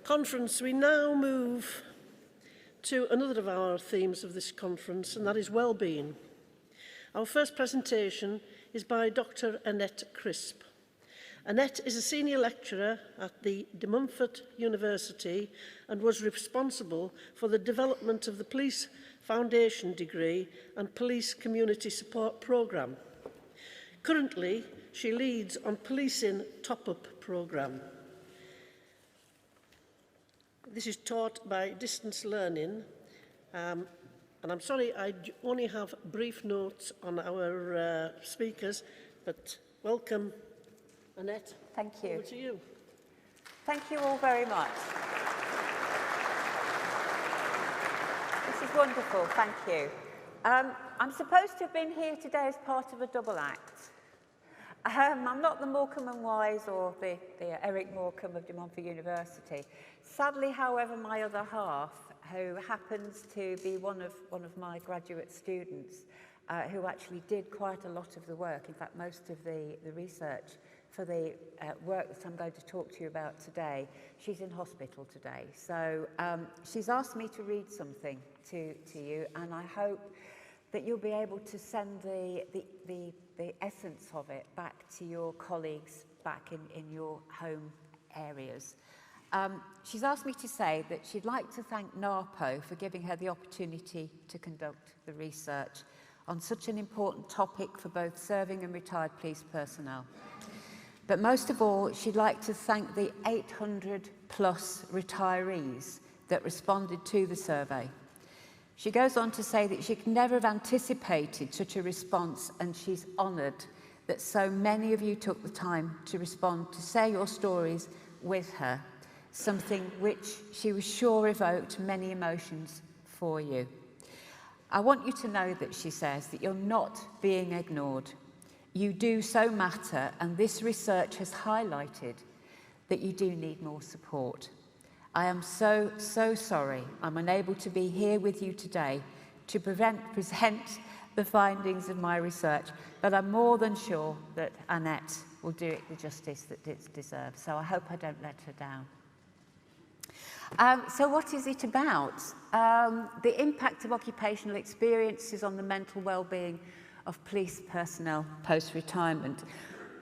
Conference, we now move to another of our themes of this conference, and that is wellbeing. Our first presentation is by Dr. Annette Crisp. Annette is a senior lecturer at the De Montfort University and was responsible for the development of the Police Foundation degree and Police Community Support Programme. Currently, she leads on Policing Top-Up Programme. This is taught by distance learning, and I'm sorry I only have brief notes on our speakers, but welcome, Annette. Thank you. Over to you. Thank you all very much. This is wonderful, thank you. I'm supposed to have been here today as part of a double act. I'm not the Morecambe and Wise or the Eric Morecambe of De Montfort University. Sadly, however, my other half, who happens to be one of my graduate students, who actually did quite a lot of the work, in fact, most of the research for the work that I'm going to talk to you about today, she's in hospital today. So she's asked me to read something to you, and I hope that you'll be able to send the essence of it back to your colleagues back in your home areas. She's asked me to say that she'd like to thank NARPO for giving her the opportunity to conduct the research on such an important topic for both serving and retired police personnel. But most of all, she'd like to thank the 800 plus retirees that responded to the survey. She goes on to say that she could never have anticipated such a response, and she's honoured that so many of you took the time to respond, to share your stories with her, something which she was sure evoked many emotions for you. I want you to know that, she says, that you're not being ignored. You do so matter, and this research has highlighted that you do need more support. I am so sorry I'm unable to be here with you today to present the findings of my research, but I'm more than sure that Annette will do it the justice that it deserves, so I hope I don't let her down. So what is it about? The impact of occupational experiences on the mental well-being of police personnel post-retirement.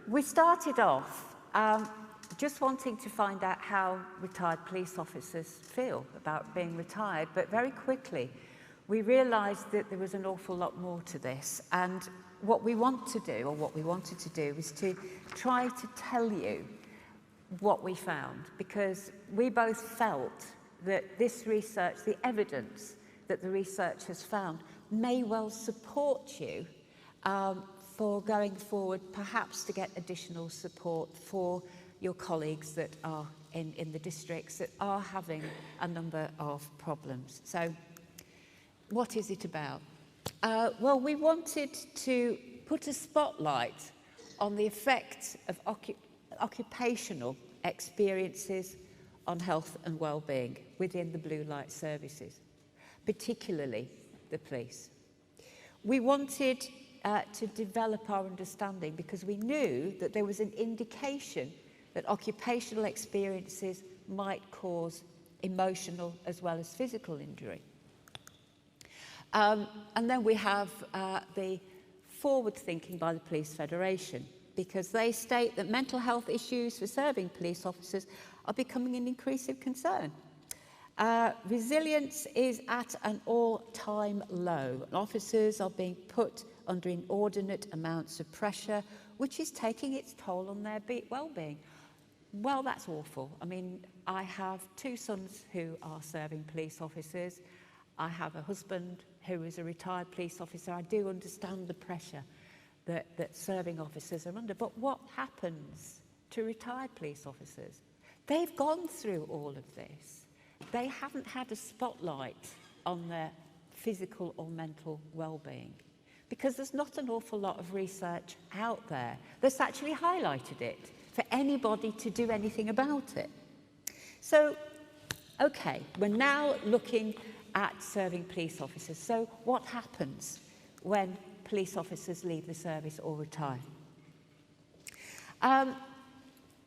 We started off just wanting to find out how retired police officers feel about being retired, but very quickly we realised that there was an awful lot more to this, and what we want to do, or what we wanted to do, was to try to tell you what we found, because we both felt that this research, the evidence that the research has found, may well support you for going forward, perhaps to get additional support for your colleagues that are in the districts that are having a number of problems. So what is it about? Well, we wanted to put a spotlight on the effect of occupational experiences on health and well-being within the blue light services, particularly the police. We wanted to develop our understanding because we knew that there was an indication that occupational experiences might cause emotional as well as physical injury. And then we have the forward thinking by the Police Federation, because they state that mental health issues for serving police officers are becoming an increasing concern. Resilience is at an all-time low. Officers are being put under inordinate amounts of pressure, which is taking its toll on their well-being. Well, that's awful. I mean, I have two sons who are serving police officers. I have a husband who is a retired police officer. I do understand the pressure that serving officers are under. But what happens to retired police officers? They've gone through all of this. They haven't had a spotlight on their physical or mental well-being, because there's not an awful lot of research out there that's actually highlighted it for anybody to do anything about it. So, okay, we're now looking at serving police officers. So what happens when police officers leave the service or retire?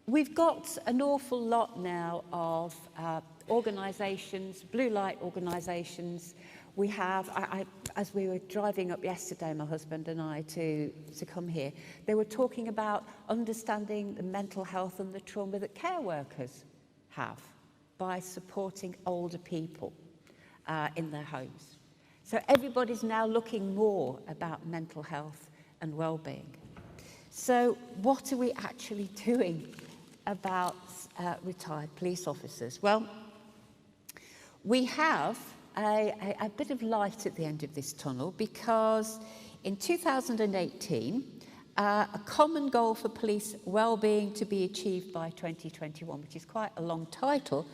We've got an awful lot now of organisations, blue light organisations. We have, as we were driving up yesterday, my husband and I, to come here, they were talking about understanding the mental health and the trauma that care workers have by supporting older people in their homes. So everybody's now looking more about mental health and well-being. So what are we actually doing about retired police officers? Well, we have a bit of light at the end of this tunnel, because in 2018, a common goal for police well-being to be achieved by 2021, which is quite a long title,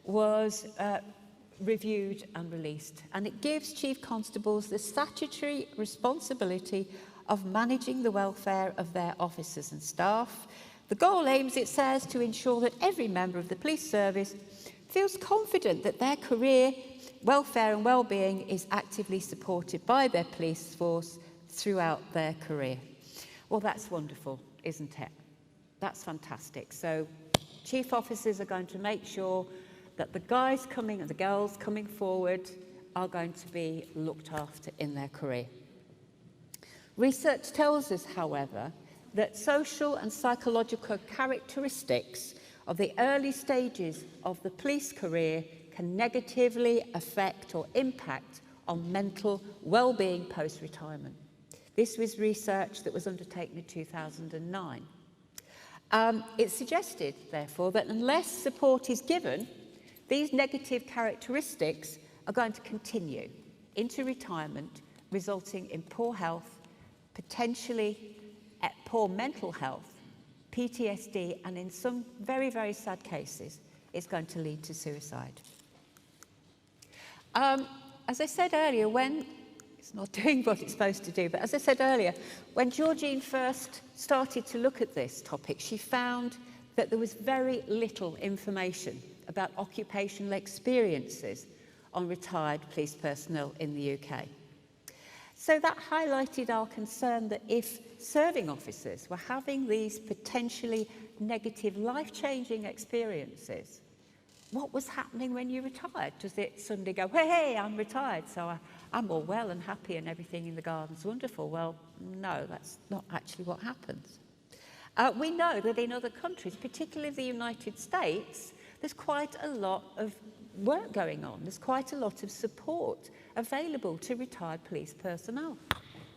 was reviewed and released. And it gives chief constables the statutory responsibility of managing the welfare of their officers and staff. The goal aims, it says, to ensure that every member of the police service feels confident that their career, welfare and well-being is actively supported by their police force throughout their career. Well, that's wonderful, isn't it? That's fantastic. So chief officers are going to make sure that the guys coming and the girls coming forward are going to be looked after in their career. Research tells us, however, that social and psychological characteristics of the early stages of the police career can negatively affect or impact on mental well-being post-retirement. This was research that was undertaken in 2009. It suggested, therefore, that unless support is given, these negative characteristics are going to continue into retirement, resulting in poor health, potentially poor mental health, PTSD, and in some very, very sad cases, it's going to lead to suicide. As I said earlier, when it's not doing what it's supposed to do, but as I said earlier, when Georgine first started to look at this topic, she found that there was very little information about occupational experiences on retired police personnel in the UK. So that highlighted our concern that if serving officers were having these potentially negative, life-changing experiences, what was happening when you retired? Does it suddenly go, hey, I'm retired, so I'm all well and happy and everything in the garden's wonderful? Well, no, that's not actually what happens. We know that in other countries, particularly the United States, there's quite a lot of work going on. There's quite a lot of support available to retired police personnel.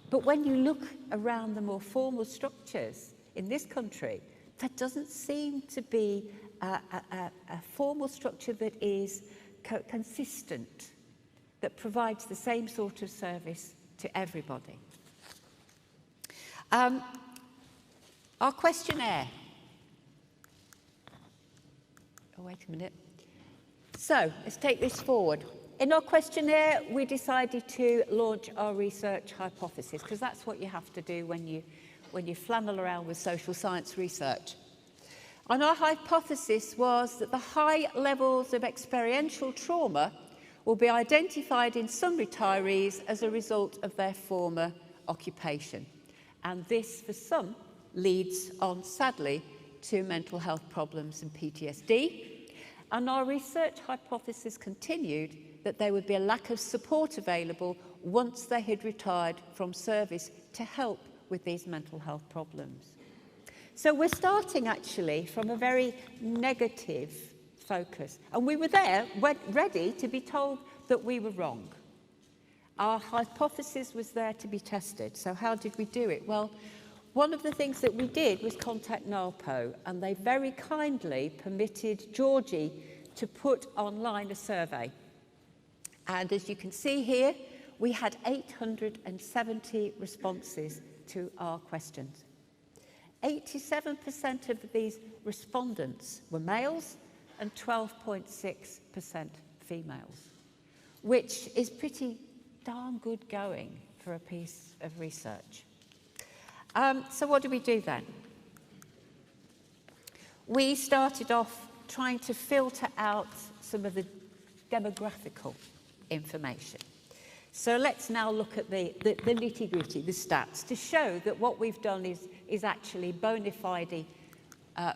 But when you look around the more formal structures in this country, there doesn't seem to be a formal structure that is consistent, that provides the same sort of service to everybody. Our questionnaire. Oh, wait a minute. So, let's take this forward. In our questionnaire, we decided to launch our research hypothesis, because that's what you have to do when you flannel around with social science research. And our hypothesis was that the high levels of experiential trauma will be identified in some retirees as a result of their former occupation. And this, for some, leads on, sadly, to mental health problems and PTSD. And our research hypothesis continued that there would be a lack of support available once they had retired from service to help with these mental health problems. So we're starting actually from a very negative focus. And we were there, ready to be told that we were wrong. Our hypothesis was there to be tested. So how did we do it? Well, one of the things that we did was contact NARPO, and they very kindly permitted Georgie to put online a survey. And as you can see here, we had 870 responses to our questions. 87% of these respondents were males and 12.6% females, which is pretty darn good going for a piece of research. So what do we do then? We started off trying to filter out some of the demographical information. So let's now look at the nitty-gritty, the stats, to show that what we've done is actually bona fide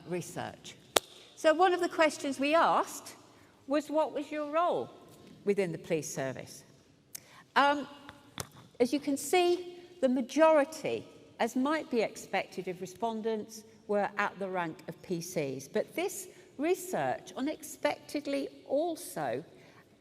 research. So one of the questions we asked was, what was your role within the police service? As you can see, the majority, as might be expected of respondents, were at the rank of PCs. But this research unexpectedly also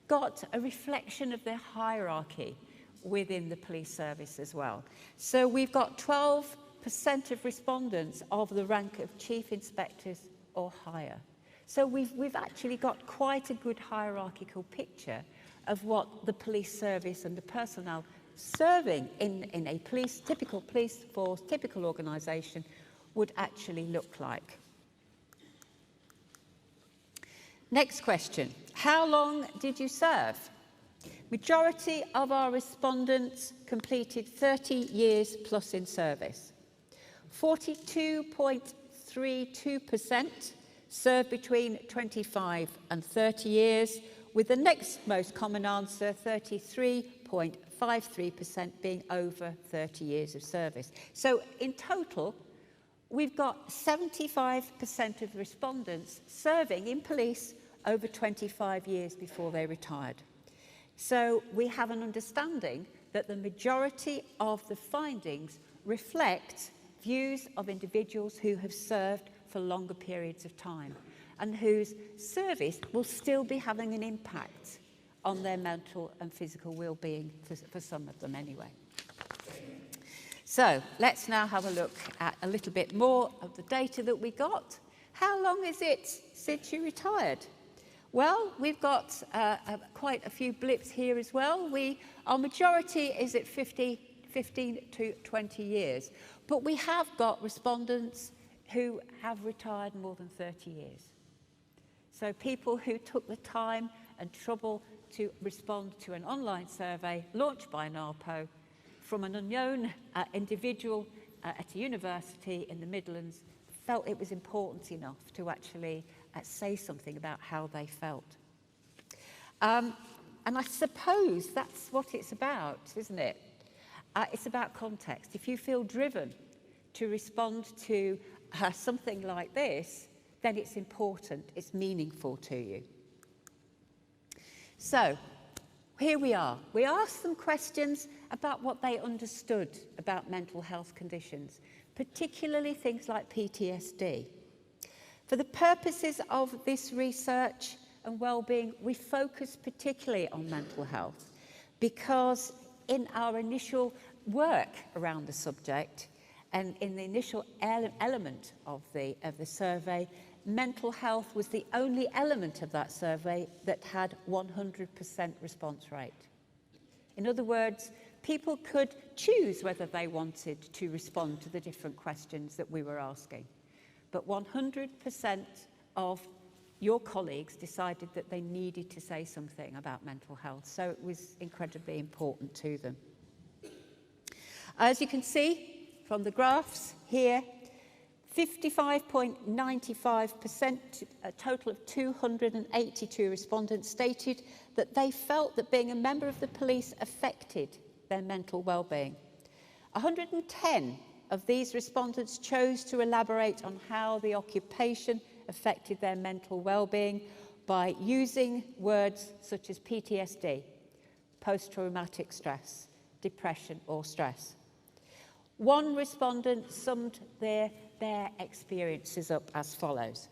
got a reflection of their hierarchy within the police service as well. So we've got 12% of respondents of the rank of chief inspectors or higher. So we've actually got quite a good hierarchical picture of what the police service and the personnel serving in a typical police force, typical organisation would actually look like. Next question. How long did you serve? Majority of our respondents completed 30 years plus in service. 42.32% served between 25 and 30 years, with the next most common answer, 33.53%, being over 30 years of service. So in total, we've got 75% of respondents serving in police over 25 years before they retired. So we have an understanding that the majority of the findings reflect views of individuals who have served for longer periods of time and whose service will still be having an impact on their mental and physical well-being for some of them anyway. So let's now have a look at a little bit more of the data that we got. How long is it since you retired? Well, we've got quite a few blips here as well. Our majority is at 15 to 20 years, but we have got respondents who have retired more than 30 years. So people who took the time and trouble to respond to an online survey launched by NARPO from an unknown individual at a university in the Midlands felt it was important enough to actually say something about how they felt. And I suppose that's what it's about, isn't it? It's about context. If you feel driven to respond to something like this, then it's important, it's meaningful to you. So, here we are. We asked them questions about what they understood about mental health conditions, particularly things like PTSD. For the purposes of this research and well-being, we focus particularly on mental health because in our initial work around the subject and in the initial element of the survey, mental health was the only element of that survey that had 100% response rate. In other words, people could choose whether they wanted to respond to the different questions that we were asking. But 100% of your colleagues decided that they needed to say something about mental health, so it was incredibly important to them. As you can see from the graphs here, 55.95%, a total of 282 respondents, stated that they felt that being a member of the police affected their mental well-being. 110 of these respondents chose to elaborate on how the occupation affected their mental well-being by using words such as PTSD, post-traumatic stress, depression or stress. One respondent summed their experiences up as follows.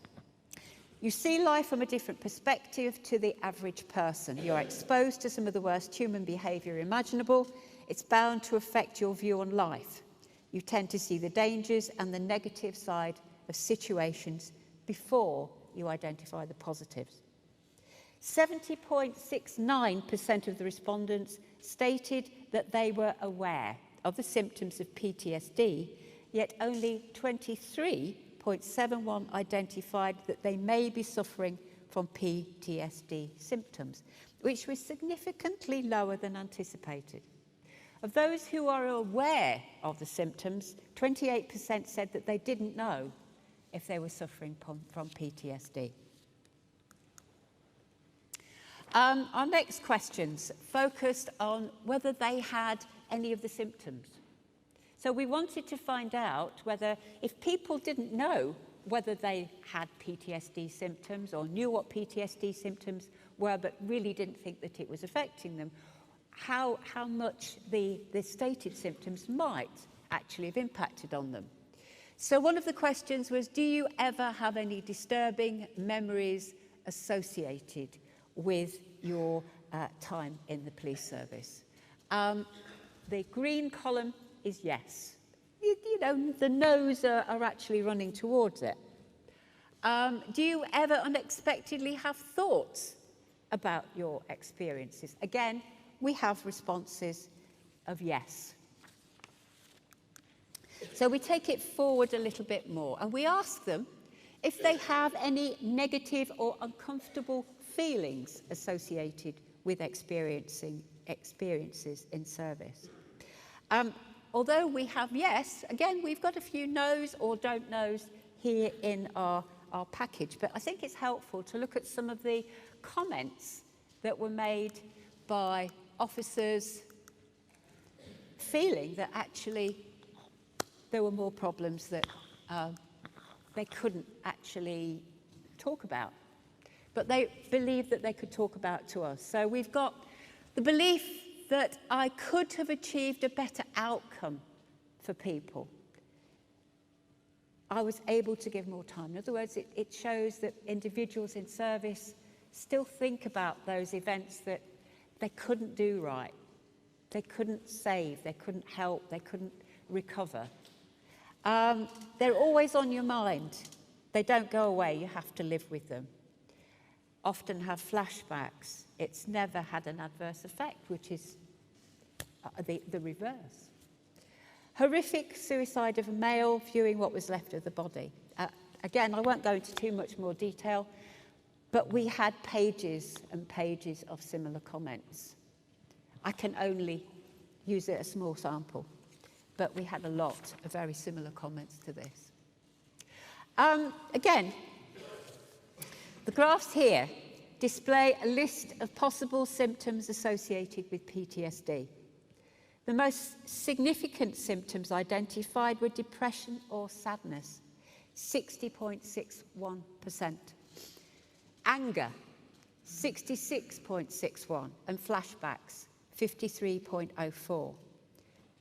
You see life from a different perspective to the average person. You're exposed to some of the worst human behaviour imaginable. It's bound to affect your view on life. You tend to see the dangers and the negative side of situations before you identify the positives. 70.69% of the respondents stated that they were aware of the symptoms of PTSD, yet only 23.71% identified that they may be suffering from PTSD symptoms, which was significantly lower than anticipated. Of those who are aware of the symptoms, 28% said that they didn't know if they were suffering from PTSD. Our next questions focused on whether they had any of the symptoms. So we wanted to find out whether, if people didn't know whether they had PTSD symptoms or knew what PTSD symptoms were, but really didn't think that it was affecting them, how much the stated symptoms might actually have impacted on them. So one of the questions was, do you ever have any disturbing memories associated with your time in the police service? The green column is yes. You know, the no's are actually running towards it. Do you ever unexpectedly have thoughts about your experiences? Again, we have responses of yes. So we take it forward a little bit more and we ask them if they have any negative or uncomfortable feelings associated with experiences in service. Although we have yes, again, we've got a few no's or don't knows here in our package, but I think it's helpful to look at some of the comments that were made by officers feeling that actually there were more problems that they couldn't actually talk about, but they believed that they could talk about to us. So we've got the belief that I could have achieved a better outcome for people. I was able to give more time. In other words, it shows that individuals in service still think about those events that they couldn't do right. They couldn't save, they couldn't help, they couldn't recover. They're always on your mind. They don't go away, you have to live with them. Often have flashbacks. It's never had an adverse effect, which is the reverse. Horrific suicide of a male viewing what was left of the body. Again, I won't go into too much more detail, but we had pages and pages of similar comments. I can only use a small sample, but we had a lot of very similar comments to this. Again, the graphs here display a list of possible symptoms associated with PTSD. The most significant symptoms identified were depression or sadness, 60.61%. Anger, 66.61%, and flashbacks, 53.04%.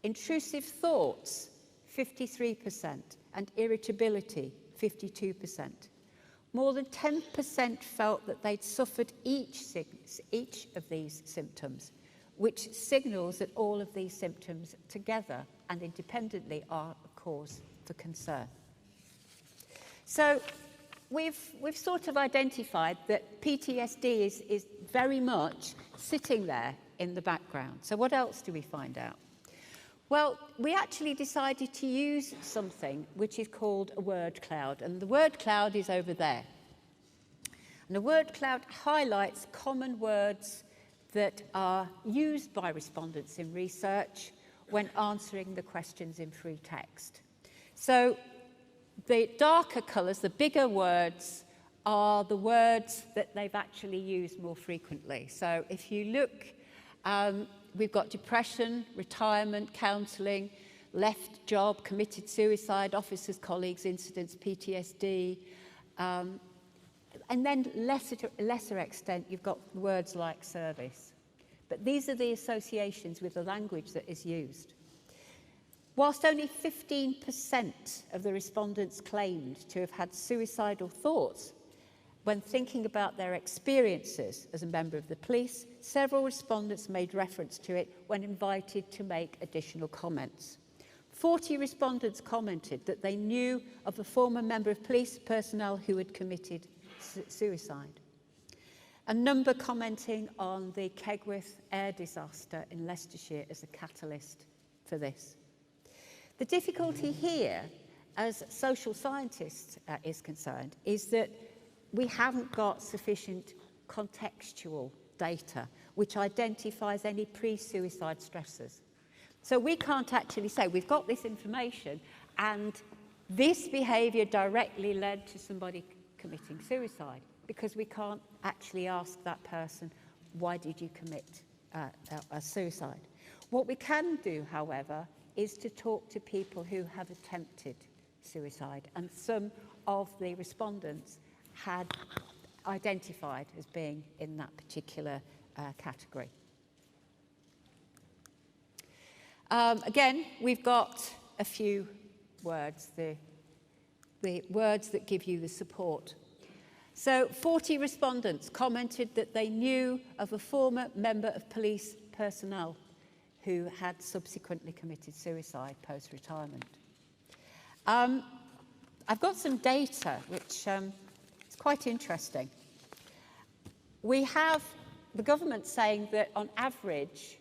Intrusive thoughts, 53%, and irritability, 52%. More than 10% felt that they'd suffered each of these symptoms, which signals that all of these symptoms together and independently are a cause for concern. So we've sort of identified that PTSD is very much sitting there in the background. So what else do we find out? Well, we actually decided to use something which is called a word cloud, and the word cloud is over there. And the word cloud highlights common words that are used by respondents in research when answering the questions in free text. So the darker colours, the bigger words, are the words that they've actually used more frequently. So if you look, we've got depression, retirement, counselling, left job, committed suicide, officers, colleagues, incidents, PTSD, and then lesser extent, you've got words like service. But these are the associations with the language that is used. Whilst only 15% of the respondents claimed to have had suicidal thoughts when thinking about their experiences as a member of the police, several respondents made reference to it when invited to make additional comments. 40 respondents commented that they knew of a former member of police personnel who had committed suicide. A number commenting on the Kegworth air disaster in Leicestershire as a catalyst for this. The difficulty here, as social scientists is concerned, is that we haven't got sufficient contextual data which identifies any pre-suicide stressors. So we can't actually say we've got this information and this behaviour directly led to somebody committing suicide, because we can't actually ask that person, why did you commit a suicide? What we can do, however, is to talk to people who have attempted suicide, and some of the respondents had identified as being in that particular category. Again, we've got a few words, the words that give you the support. So 40 respondents commented that they knew of a former member of police personnel who had subsequently committed suicide post-retirement. I've got some data which is quite interesting. We have the government saying that on average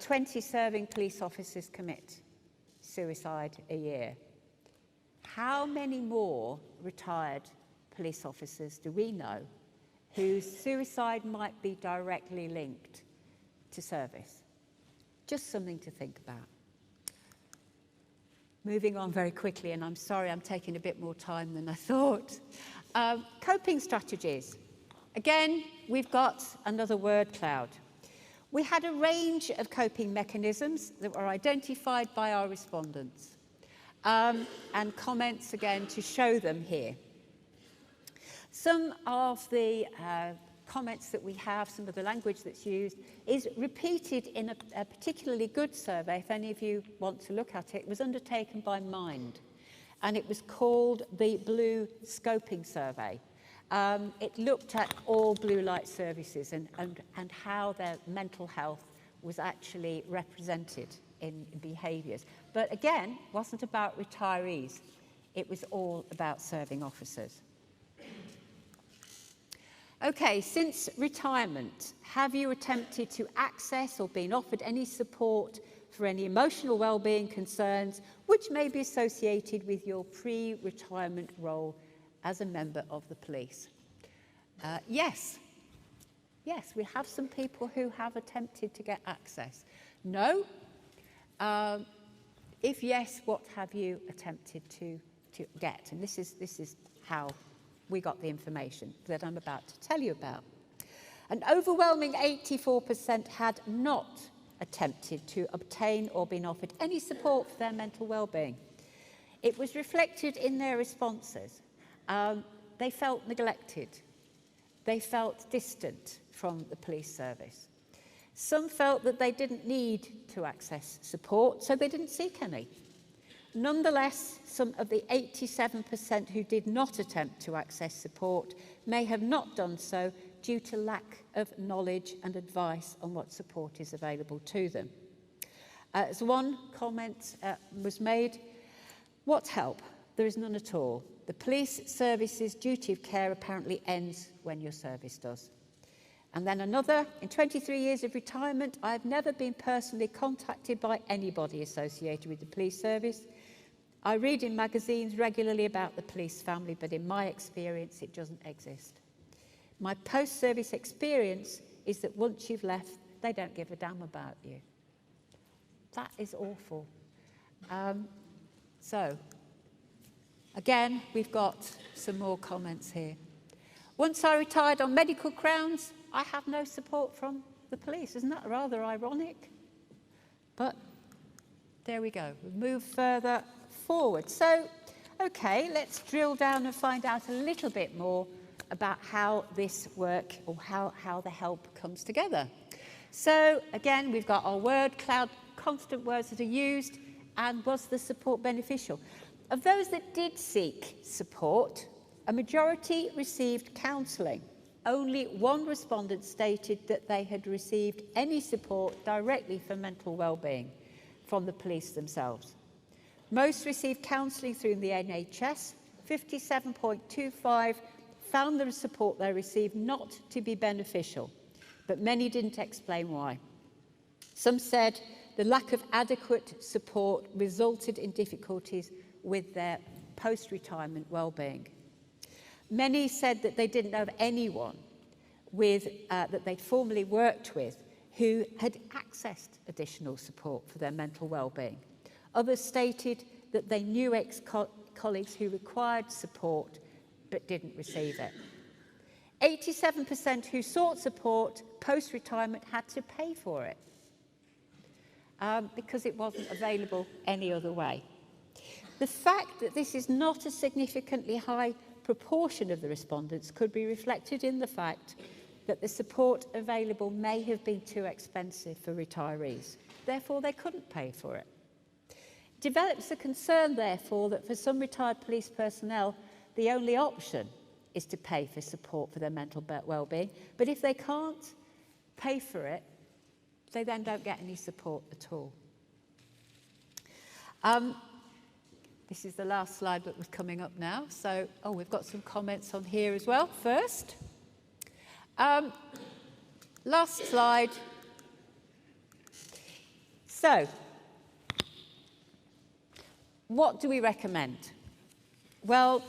20 serving police officers commit suicide a year. How many more retired police officers do we know whose suicide might be directly linked to service? Just something to think about. Moving on very quickly, and I'm sorry I'm taking a bit more time than I thought. Coping strategies. Again, we've got another word cloud. We had a range of coping mechanisms that were identified by our respondents, and comments again to show them here. Some of the comments that we have, some of the language that's used, is repeated in a particularly good survey. If any of you want to look at it, it was undertaken by Mind, and it was called the Blue Scoping Survey. It looked at all blue light services and how their mental health was actually represented in behaviours. But again, it wasn't about retirees. It was all about serving officers. Okay, since retirement, have you attempted to access or been offered any support for any emotional wellbeing concerns which may be associated with your pre-retirement role as a member of the police? Yes. Yes, we have some people who have attempted to get access. No? If yes, what have you attempted to get? And this is how we got the information that I'm about to tell you about. An overwhelming 84% had not attempted to obtain or been offered any support for their mental well-being. It was reflected in their responses. They felt neglected. They felt distant from the police service. Some felt that they didn't need to access support, so they didn't seek any. Nonetheless, some of the 87% who did not attempt to access support may have not done so due to lack of knowledge and advice on what support is available to them. As one comment was made, what help? There is none at all. The police service's duty of care apparently ends when your service does. And then another, in 23 years of retirement, I have never been personally contacted by anybody associated with the police service. I read in magazines regularly about the police family, but in my experience, it doesn't exist. My post-service experience is that once you've left, they don't give a damn about you. That is awful. So, again, we've got some more comments here. Once I retired on medical grounds, I have no support from the police. Isn't that rather ironic? But there we go. We'll move further forward. So, okay, let's drill down and find out a little bit more about how this work or how the help comes together. So, again, we've got our word cloud, constant words that are used, and was the support beneficial? Of those that did seek support, a majority received counselling. Only one respondent stated that they had received any support directly for mental well-being from the police themselves. Most received counselling through the NHS. 57.25 found the support they received not to be beneficial, but many didn't explain why. Some said the lack of adequate support resulted in difficulties with their post-retirement well-being. Many said that they didn't know of anyone that they'd formerly worked with who had accessed additional support for their mental well-being. Others stated that they knew ex-colleagues who required support but didn't receive it. 87% who sought support post-retirement had to pay for it because it wasn't available any other way. The fact that this is not a significantly high proportion of the respondents could be reflected in the fact that the support available may have been too expensive for retirees. Therefore, they couldn't pay for it. It develops a concern, therefore, that for some retired police personnel, the only option is to pay for support for their mental well-being. But if they can't pay for it, they then don't get any support at all. This is the last slide that was coming up now. So, we've got some comments on here as well first. Last slide. So, what do we recommend? Well,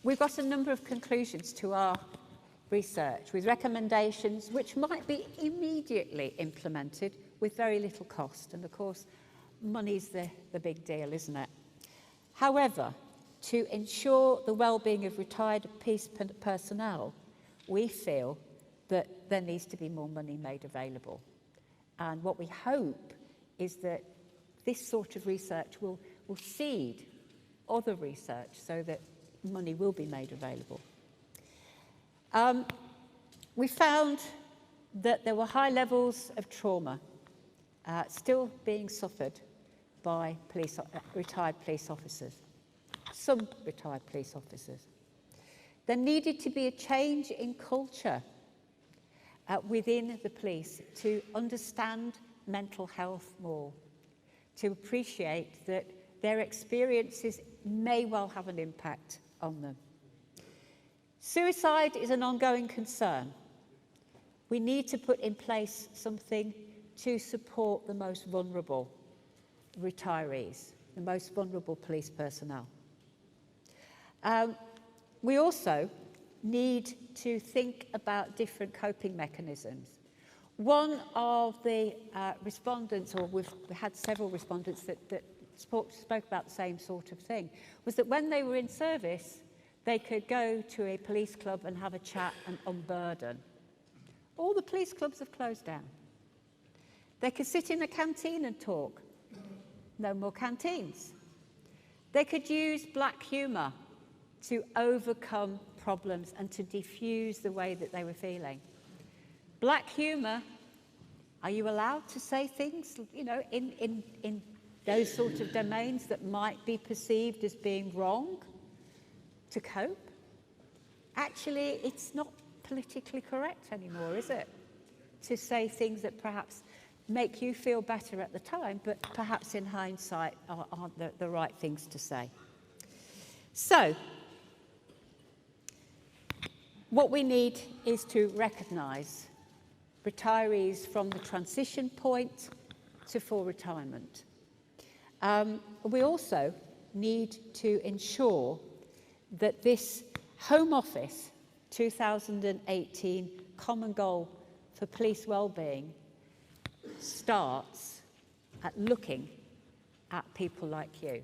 we've got a number of conclusions to our research with recommendations which might be immediately implemented with very little cost. And of course, money's the big deal, isn't it? However, to ensure the well-being of retired police personnel, we feel that there needs to be more money made available. And what we hope is that this sort of research will seed other research so that money will be made available. We found that there were high levels of trauma still being suffered by retired police officers, some retired police officers. There needed to be a change in culture within the police to understand mental health more, to appreciate that their experiences may well have an impact on them. Suicide is an ongoing concern. We need to put in place something to support the most vulnerable retirees, the most vulnerable police personnel. We also need to think about different coping mechanisms. One of the respondents, or we had several respondents that spoke about the same sort of thing, was that when they were in service, they could go to a police club and have a chat and unburden. All the police clubs have closed down. They could sit in a canteen and talk. No more canteens. They could use black humour to overcome problems and to diffuse the way that they were feeling. Black humour, are you allowed to say things, in those sort of domains that might be perceived as being wrong to cope? Actually, it's not politically correct anymore, is it? To say things that perhaps make you feel better at the time, but perhaps in hindsight aren't the right things to say. So, what we need is to recognise retirees from the transition point to full retirement. We also need to ensure that this Home Office 2018 Common Goal for Police Wellbeing starts at looking at people like you,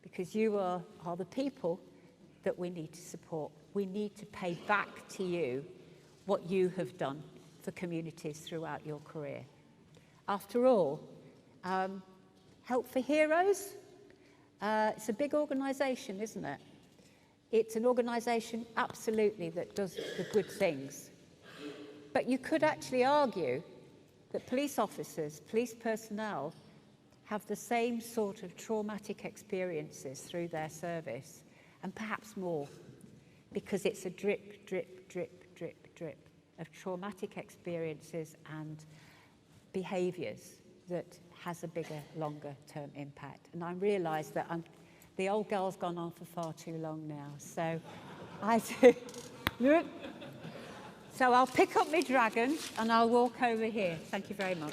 because you are the people that we need to support. We need to pay back to you what you have done for communities throughout your career. After all, Help for Heroes, it's a big organisation, isn't it? It's an organisation, absolutely, that does the good things. But you could actually argue that police officers, police personnel, have the same sort of traumatic experiences through their service, and perhaps more, because it's a drip, drip, drip, drip, drip of traumatic experiences and behaviours that has a bigger, longer-term impact. And I realise that the old girl's gone on for far too long now, so so I'll pick up my dragon and I'll walk over here. Thank you very much.